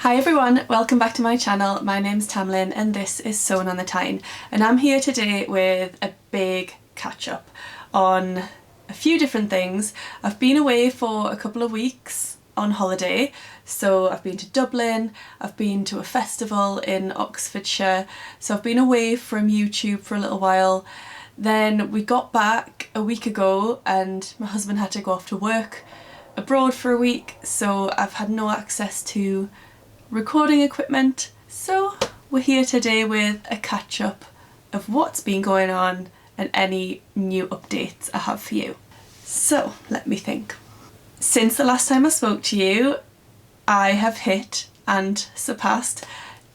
Hi everyone, welcome back to my channel. My name's Tamlyn and this is Sewn on the Tyne, and I'm here today with a big catch up on a few different things. I've been away for a couple of weeks on holiday, so I've been to Dublin, I've been to a festival in Oxfordshire, so I've been away from YouTube for a little while. Then we got back a week ago and my husband had to go off to work abroad for a week, so I've had no access to recording equipment. So we're here today with a catch up of what's been going on and any new updates I have for you. So let me think. Since the last time I spoke to you, I have hit and surpassed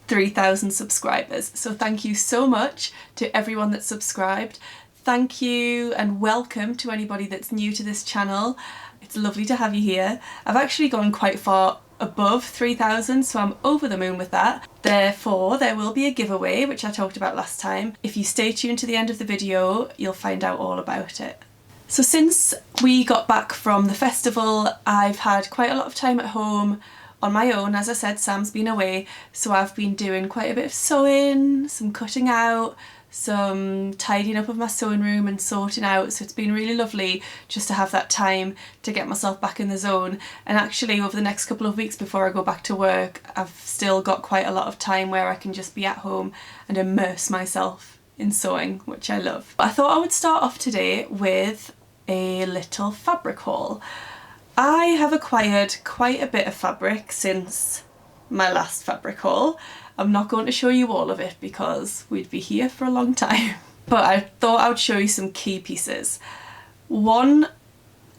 3,000 subscribers. So thank you so much to everyone that's subscribed. Thank you and welcome to anybody that's new to this channel. It's lovely to have you here. I've actually gone quite far above 3,000, so I'm over the moon with that. Therefore, there will be a giveaway, which I talked about last time. If you stay tuned to the end of the video, you'll find out all about it. So since we got back from the festival, I've had quite a lot of time at home on my own. As I said, Sam's been away, so I've been doing quite a bit of sewing, some cutting out, some tidying up of my sewing room and sorting out, so it's been really lovely just to have that time to get myself back in the zone. And actually over the next couple of weeks before I go back to work, I've still got quite a lot of time where I can just be at home and immerse myself in sewing, which I love. I thought I would start off today with a little fabric haul. I have acquired quite a bit of fabric since my last fabric haul. I'm not going to show you all of it because we'd be here for a long time, but I thought I would show you some key pieces. One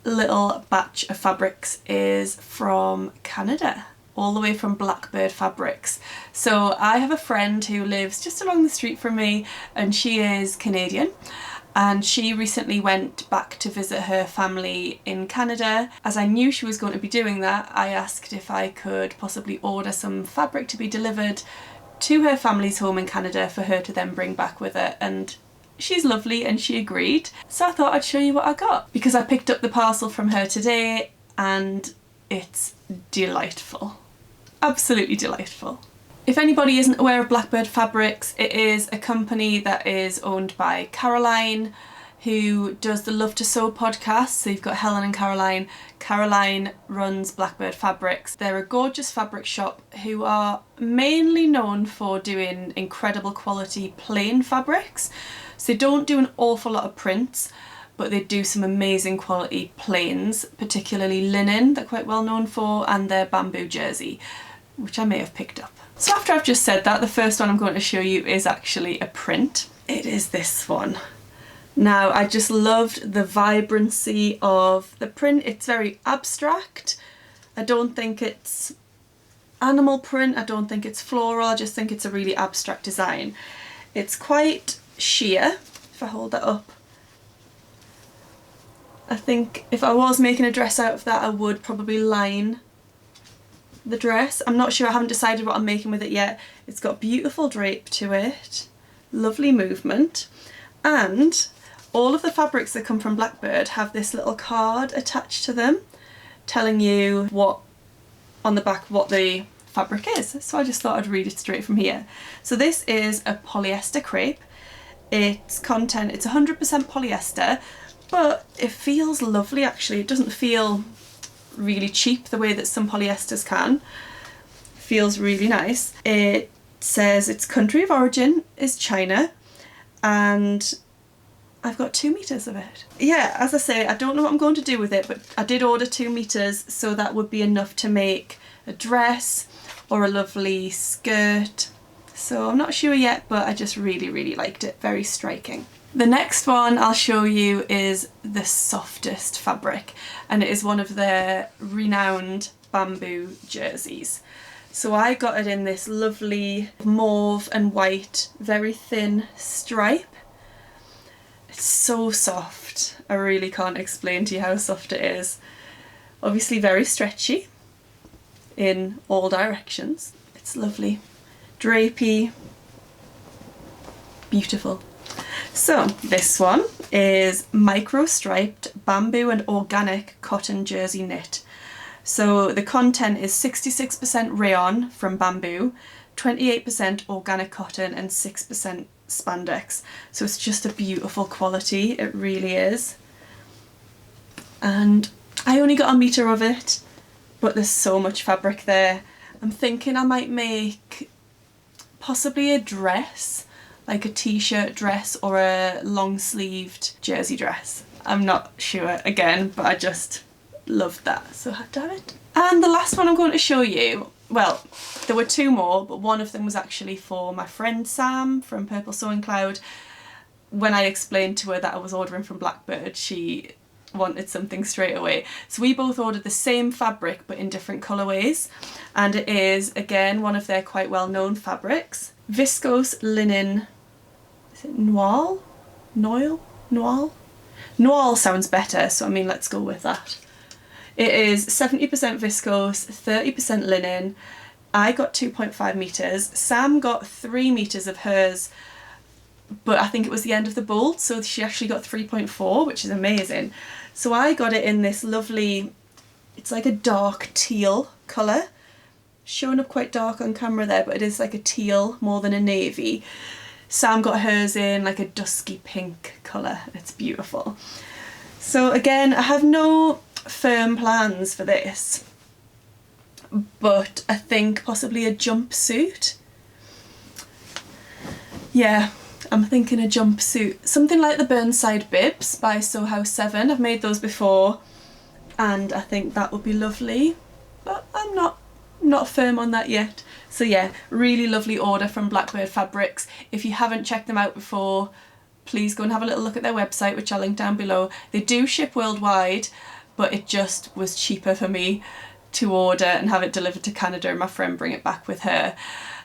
little batch of fabrics is from Canada, all the way from Blackbird Fabrics. So I have a friend who lives just along the street from me and she is Canadian. And she recently went back to visit her family in Canada. As I knew she was going to be doing that, I asked if I could possibly order some fabric to be delivered to her family's home in Canada for her to then bring back with her, and she's lovely and she agreed. So I thought I'd show you what I got, because I picked up the parcel from her today and it's delightful. Absolutely delightful. If anybody isn't aware of Blackbird Fabrics, it is a company that is owned by Caroline, who does the Love to Sew podcast. So you've got Helen and Caroline. Caroline runs Blackbird Fabrics. They're a gorgeous fabric shop who are mainly known for doing incredible quality plain fabrics. So they don't do an awful lot of prints, but they do some amazing quality plains, particularly linen, they're quite well known for, and their bamboo jersey, which I may have picked up. So after I've just said that, the first one I'm going to show you is actually a print. It is this one. Now, I just loved the vibrancy of the print. It's very abstract. I don't think it's animal print, I don't think it's floral, I just think it's a really abstract design. It's quite sheer, if I hold that up. I think if I was making a dress out of that, I would probably line the dress. I'm not sure, I haven't decided what I'm making with it yet. It's got beautiful drape to it, lovely movement, and all of the fabrics that come from Blackbird have this little card attached to them telling you what on the back what the fabric is. So I just thought I'd read it straight from here. So this is a polyester crepe. Its content, it's 100% polyester, but it feels lovely actually. It doesn't feel really cheap the way that some polyesters can. Feels really nice. It says its country of origin is China, and I've got 2 meters of it. Yeah, as I say, I don't know what I'm going to do with it, but I did order 2 meters, so that would be enough to make a dress or a lovely skirt. So I'm not sure yet, but I just really liked it. Very striking. The next one I'll show you is the softest fabric, and it is one of their renowned bamboo jerseys. So I got it in this lovely mauve and white, very thin stripe. It's so soft. I really can't explain to you how soft it is. Obviously very stretchy in all directions. It's lovely. Drapey. Beautiful. So this one is micro striped bamboo and organic cotton jersey knit. So the content is 66% rayon from bamboo, 28% organic cotton and 6% spandex. So it's just a beautiful quality, it really is. And I only got a metre of it, but there's so much fabric there. I'm thinking I might make possibly a dress, like a t-shirt dress or a long-sleeved jersey dress. I'm not sure again, but I just loved that, so I had to have it. And the last one I'm going to show you, well, there were two more, but one of them was actually for my friend Sam from Purple Sewing Cloud. When I explained to her that I was ordering from Blackbird, she wanted something straight away. So we both ordered the same fabric but in different colourways, and it is again one of their quite well known fabrics. Viscose linen, is it noil? Noil? Noil? Noil sounds better, so I mean let's go with that. It is 70% viscose, 30% linen. I got 2.5 metres. Sam got 3 metres of hers, but I think it was the end of the bolt, so she actually got 3.4, which is amazing. So I got it in this lovely, it's like a dark teal colour. Showing up quite dark on camera there, but it is like a teal more than a navy. Sam got hers in like a dusky pink colour. It's beautiful. So again, I have no firm plans for this, but I think possibly a jumpsuit. Yeah, I'm thinking a jumpsuit. Something like the Burnside Bibs by Sew House 7. I've made those before and I think that would be lovely, but I'm not firm on that yet. So yeah, really lovely order from Blackbird Fabrics. If you haven't checked them out before, please go and have a little look at their website, which I'll link down below. They do ship worldwide, but it just was cheaper for me to order and have it delivered to Canada and my friend bring it back with her.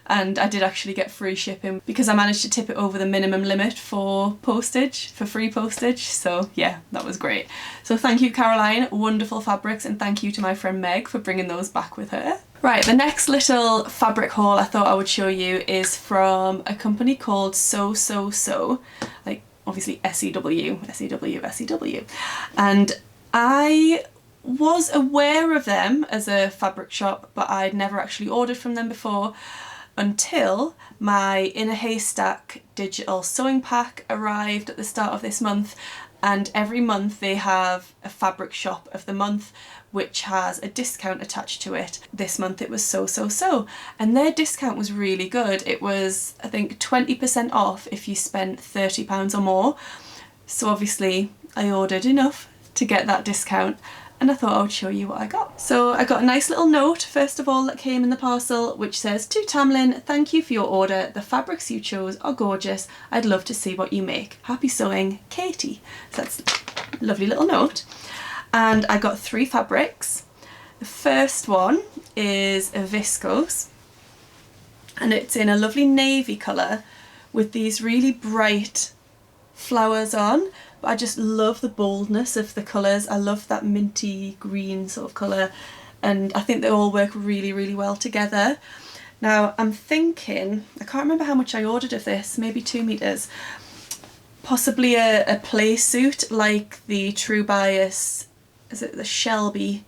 And I did actually get free shipping because I managed to tip it over the minimum limit for postage, for free postage. So yeah, that was great. So thank you, Caroline, wonderful fabrics, and thank you to my friend Meg for bringing those back with her. Right, the next little fabric haul I thought I would show you is from a company called Sew, like obviously S-E-W, S-E-W, S-E-W. And I was aware of them as a fabric shop, but I'd never actually ordered from them before until my In a Haystack digital sewing pack arrived at the start of this month. And every month they have a fabric shop of the month which has a discount attached to it. This month it was Sew, and their discount was really good. It was, I think, 20% off if you spent £30 or more. So obviously I ordered enough to get that discount, and I thought I would show you what I got. So I got a nice little note first of all that came in the parcel which says, "To Tamlyn, thank you for your order. The fabrics you chose are gorgeous. I'd love to see what you make. Happy sewing, Katie." So that's a lovely little note. And I got 3 fabrics. The first one is a viscose, and it's in a lovely navy colour with these really bright flowers on. But I just love the boldness of the colours. I love that minty green sort of colour, and I think they all work really, really well together. Now I'm thinking, I can't remember how much I ordered of this, maybe 2 metres. Possibly a play suit like the True Bias, is it the Shelby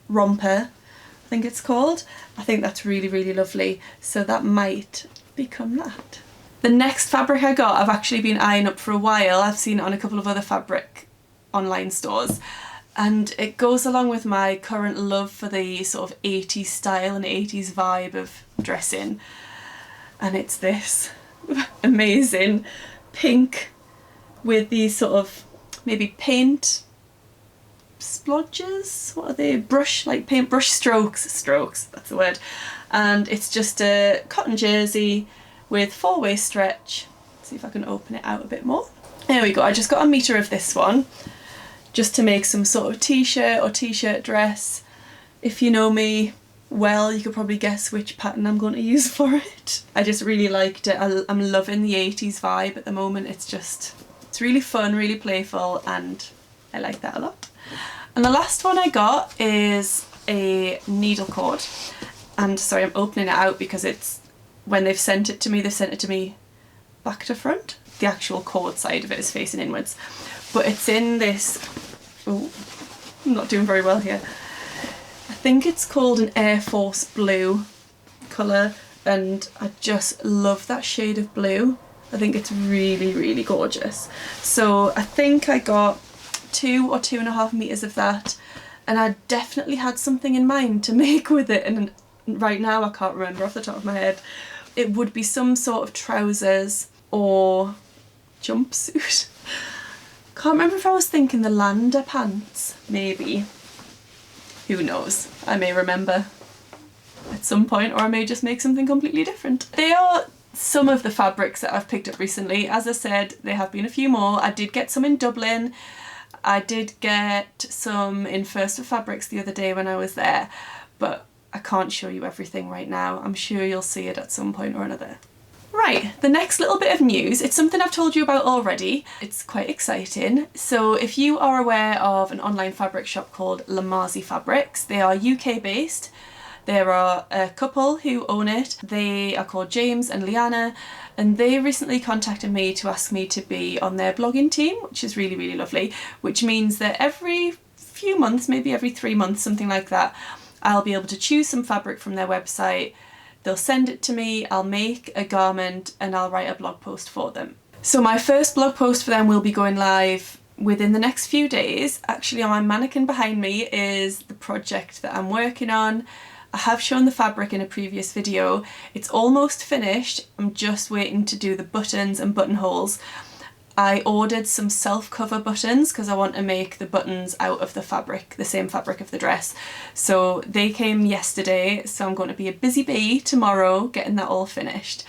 romper, I think it's called. I think that's really, really lovely. So that might become that. The next fabric I got, I've actually been eyeing up for a while. I've seen it on a couple of other fabric online stores, and it goes along with my current love for the sort of 80s style and 80s vibe of dressing. And it's this amazing pink with these sort of maybe paint splodges, what are they, brush, like paintbrush strokes, that's the word. And it's just a cotton jersey with 4-way stretch. Let's see if I can open it out a bit more. There we go, I just got a metre of this one just to make some sort of t-shirt or t-shirt dress. If you know me well, you could probably guess which pattern I'm going to use for it. I just really liked it. I'm loving the 80s vibe at the moment. It's really fun, really playful, and I like that a lot. And the last one I got is a needle cord. And sorry, I'm opening it out because it's, when they've sent it to me, they've sent it to me back to front. The actual cord side of it is facing inwards. But it's in this, oh, I'm not doing very well here. I think it's called an Air Force blue colour, and I just love that shade of blue. I think it's really, really gorgeous. So I think I got 2 or 2.5 meters of that, and I definitely had something in mind to make with it, and right now I can't remember off the top of my head. It would be some sort of trousers or jumpsuit. Can't remember if I was thinking the Lander pants, maybe. Who knows? I may remember at some point, or I may just make something completely different. They are some of the fabrics that I've picked up recently. As I said, there have been a few more. I did get some in Dublin. I did get some in First for Fabrics the other day when I was there, but I can't show you everything right now. I'm sure you'll see it at some point or another. Right, the next little bit of news, it's something I've told you about already. It's quite exciting. So if you are aware of an online fabric shop called Lamazi Fabrics, they are UK based. There are a couple who own it. They are called James and Leanna, and they recently contacted me to ask me to be on their blogging team, which is really, really lovely, which means that every few months, maybe every 3 months, something like that, I'll be able to choose some fabric from their website. They'll send it to me, I'll make a garment, and I'll write a blog post for them. So my first blog post for them will be going live within the next few days. Actually, on my mannequin behind me is the project that I'm working on. I have shown the fabric in a previous video. It's almost finished. I'm just waiting to do the buttons and buttonholes. I ordered some self-cover buttons because I want to make the buttons out of the fabric, the same fabric of the dress. So they came yesterday, so I'm going to be a busy bee tomorrow getting that all finished.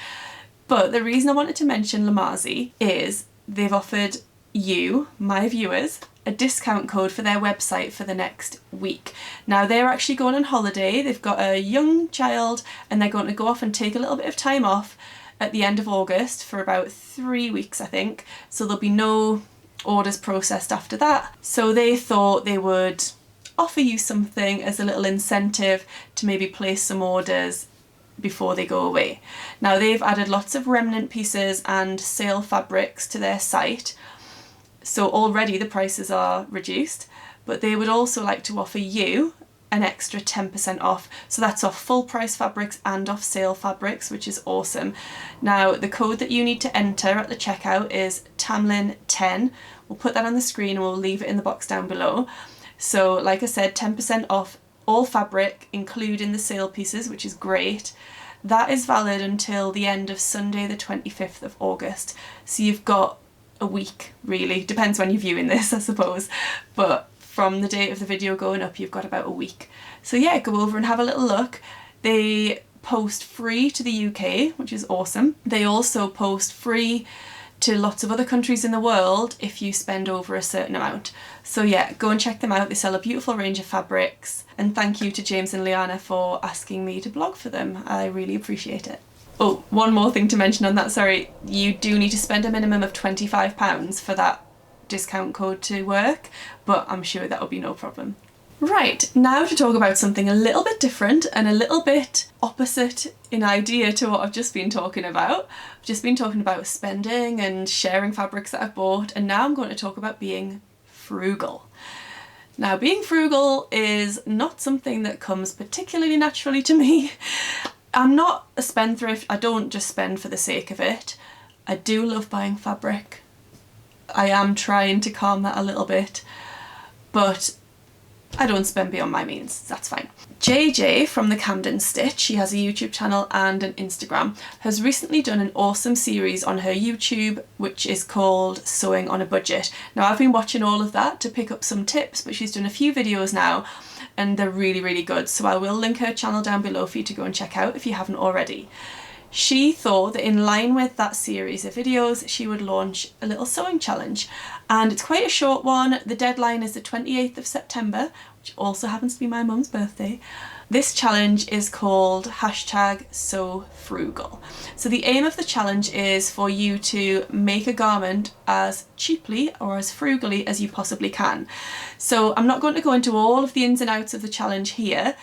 But the reason I wanted to mention Lamazi is they've offered you, my viewers, a discount code for their website for the next week. Now they're actually going on holiday. They've got a young child and they're going to go off and take a little bit of time off at the end of August for about 3 weeks, I think. So there'll be no orders processed after that. So they thought they would offer you something as a little incentive to maybe place some orders before they go away. Now they've added lots of remnant pieces and sale fabrics to their site. So already the prices are reduced, but they would also like to offer you an extra 10% off. So that's off full price fabrics and off sale fabrics, which is awesome. Now the code that you need to enter at the checkout is Tamlyn10. We'll put that on the screen and we'll leave it in the box down below. So like I said, 10% off all fabric, including the sale pieces, which is great. That is valid until the end of Sunday the 25th of August. So you've got a week, really. Depends when you're viewing this, I suppose. But from the date of the video going up, you've got about a week. So yeah, go over and have a little look. They post free to the UK, which is awesome. They also post free to lots of other countries in the world if you spend over a certain amount. So yeah, go and check them out. They sell a beautiful range of fabrics. And thank you to James and Leanna for asking me to blog for them. I really appreciate it. Oh, one more thing to mention on that, sorry. You do need to spend a minimum of £25 for that discount code to work, but I'm sure that'll be no problem. Right, now to talk about something a little bit different and a little bit opposite in idea to what I've just been talking about. I've just been talking about spending and sharing fabrics that I've bought, and now I'm going to talk about being frugal. Now, being frugal is not something that comes particularly naturally to me. I'm not a spendthrift. I don't just spend for the sake of it. I do love buying fabric. I am trying to calm that a little bit, but I don't spend beyond my means. That's fine. JJ from the Camden Stitch, she has a YouTube channel and an Instagram, has recently done an awesome series on her YouTube which is called Sewing on a Budget. Now I've been watching all of that to pick up some tips, but she's done a few videos now and they're really, really good. So I will link her channel down below for you to go and check out if you haven't already. She thought that in line with that series of videos, she would launch a little sewing challenge. And it's quite a short one. The deadline is the 28th of September, which also happens to be my mum's birthday. This challenge is called #SewFrugal. So the aim of the challenge is for you to make a garment as cheaply or as frugally as you possibly can. So I'm not going to go into all of the ins and outs of the challenge here,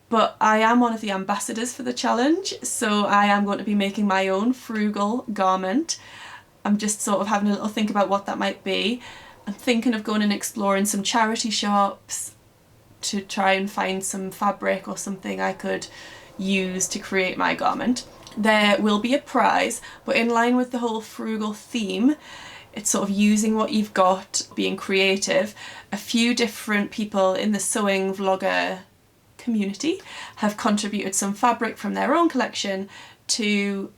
but I am one of the ambassadors for the challenge, so I am going to be making my own frugal garment. I'm just sort of having a little think about what that might be. I'm thinking of going and exploring some charity shops, to try and find some fabric or something I could use to create my garment. There will be a prize, but in line with the whole frugal theme, it's sort of using what you've got, being creative. A few different people in the sewing vlogger community have contributed some fabric from their own collection to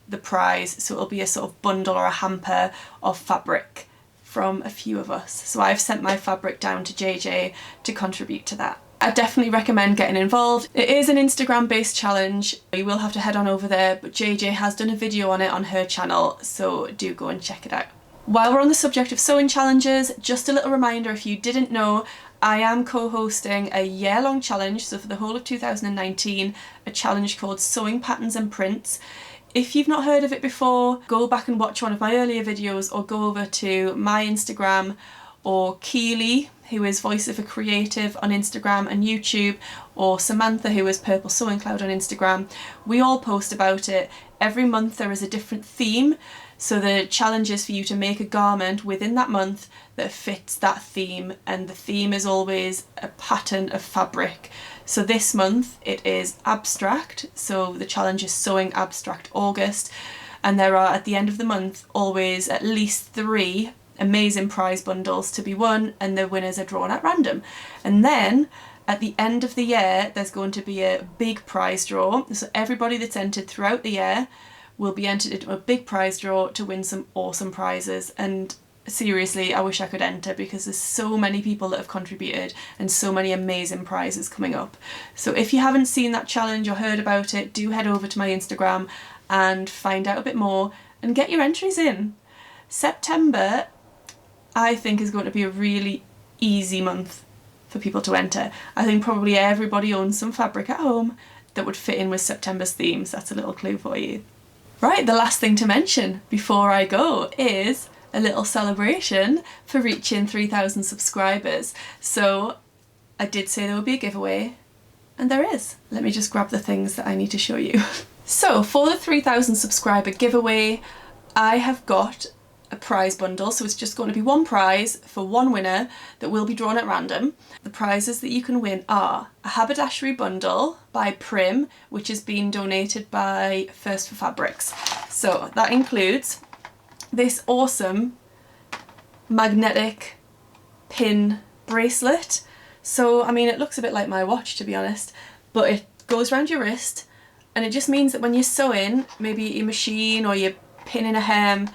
the prize, so it'll be a sort of bundle or a hamper of fabric from a few of us. So I've sent my fabric down to JJ to contribute to that. I definitely recommend getting involved. It is an Instagram based challenge. You will have to head on over there, but JJ has done a video on it on her channel, so do go and check it out. While we're on the subject of sewing challenges, just a little reminder, if you didn't know, I am co-hosting a year-long challenge, so for the whole of 2019, a challenge called Sewing Patterns and Prints. If you've not heard of it before, go back and watch one of my earlier videos, or go over to my Instagram, or Keely, who is Voice of a Creative on Instagram and YouTube, or Samantha, who is Purple Sewing Cloud on Instagram. We all post about it. Every month there is a different theme, so the challenge is for you to make a garment within that month that fits that theme, and the theme is always a pattern of fabric. So this month it is abstract, so the challenge is Sewing Abstract August, and there are at the end of the month always at least 3 amazing prize bundles to be won, and the winners are drawn at random. And then at the end of the year there's going to be a big prize draw, so everybody that's entered throughout the year will be entered into a big prize draw to win some awesome prizes. And seriously, I wish I could enter, because there's so many people that have contributed and so many amazing prizes coming up. So if you haven't seen that challenge or heard about it, do head over to my Instagram and find out a bit more and get your entries in. September, I think, is going to be a really easy month for people to enter. I think probably everybody owns some fabric at home that would fit in with September's themes. That's a little clue for you. Right, the last thing to mention before I go is a little celebration for reaching 3,000 subscribers. So I did say there would be a giveaway, and there is. Let me just grab the things that I need to show you. So for the 3,000 subscriber giveaway, I have got a prize bundle, so it's just going to be one prize for one winner that will be drawn at random. The prizes that you can win are a haberdashery bundle by Prym, which has been donated by First for Fabrics. So that includes this awesome magnetic pin bracelet. So I mean, it looks a bit like my watch, to be honest, but it goes around your wrist, and it just means that when you're sewing, maybe your machine or you're pinning a hem,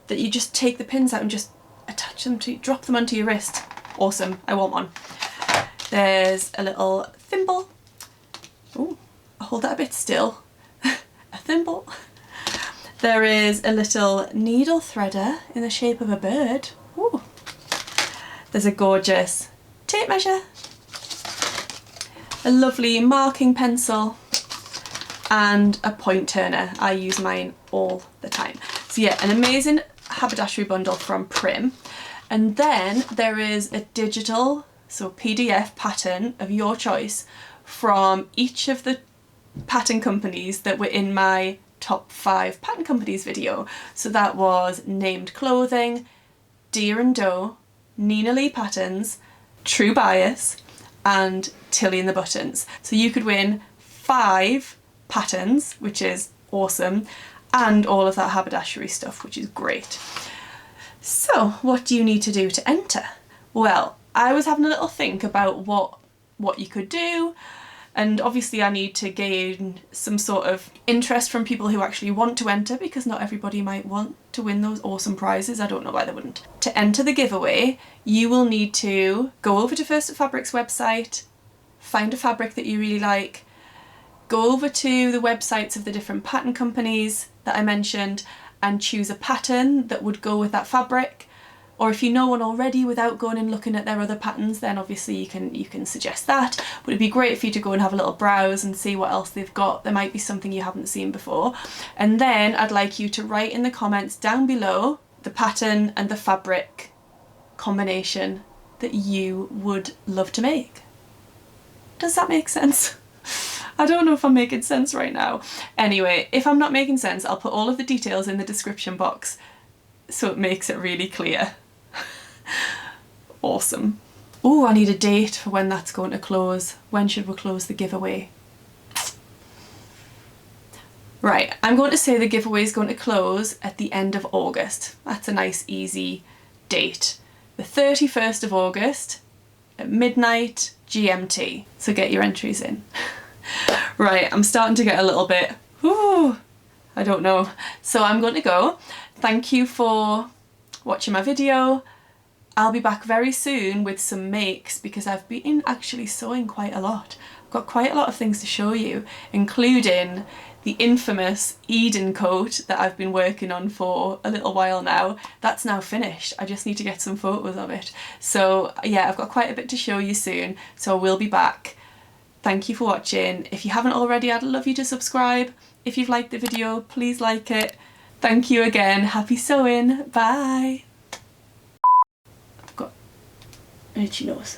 that you just take the pins out and just attach them to, drop them onto your wrist. Awesome, I want one. There's a little thimble. Oh, I'll hold that a bit still. A thimble. There is a little needle threader in the shape of a bird. Ooh. There's a gorgeous tape measure. A lovely marking pencil, and a point turner. I use mine all the time. So yeah, an amazing haberdashery bundle from Prym. And then there is a digital, so PDF pattern of your choice from each of the pattern companies that were in my top 5 pattern companies video. So that was Named Clothing, Deer and Doe, Nina Lee Patterns, True Bias, and Tilly and the Buttons. So you could win 5 patterns, which is awesome, and all of that haberdashery stuff, which is great. So what do you need to do to enter? Well, I was having a little think about what you could do, and obviously I need to gain some sort of interest from people who actually want to enter, because not everybody might want to win those awesome prizes. I don't know why they wouldn't. To enter the giveaway, you will need to go over to First Fabric's website, find a fabric that you really like, go over to the websites of the different pattern companies that I mentioned and choose a pattern that would go with that fabric. Or if you know one already without going and looking at their other patterns, then obviously you can suggest that. But it'd be great for you to go and have a little browse and see what else they've got. There might be something you haven't seen before. And then I'd like you to write in the comments down below the pattern and the fabric combination that you would love to make. Does that make sense? I don't know if I'm making sense right now. Anyway, if I'm not making sense, I'll put all of the details in the description box so it makes it really clear. Awesome. Oh, I need a date for when that's going to close. When should we close the giveaway? Right, I'm going to say the giveaway is going to close at the end of August. That's a nice easy date. The 31st of August at midnight GMT. So get your entries in. Right, I'm starting to get a little bit, I don't know. So I'm going to go. Thank you for watching my video. I'll be back very soon with some makes because I've been actually sewing quite a lot. I've got quite a lot of things to show you, including the infamous Eden coat that I've been working on for a little while now. That's now finished. I just need to get some photos of it. So yeah, I've got quite a bit to show you soon, so we'll be back. Thank you for watching. If you haven't already, I'd love you to subscribe. If you've liked the video, please like it. Thank you again. Happy sewing. Bye. I've got an itchy nose.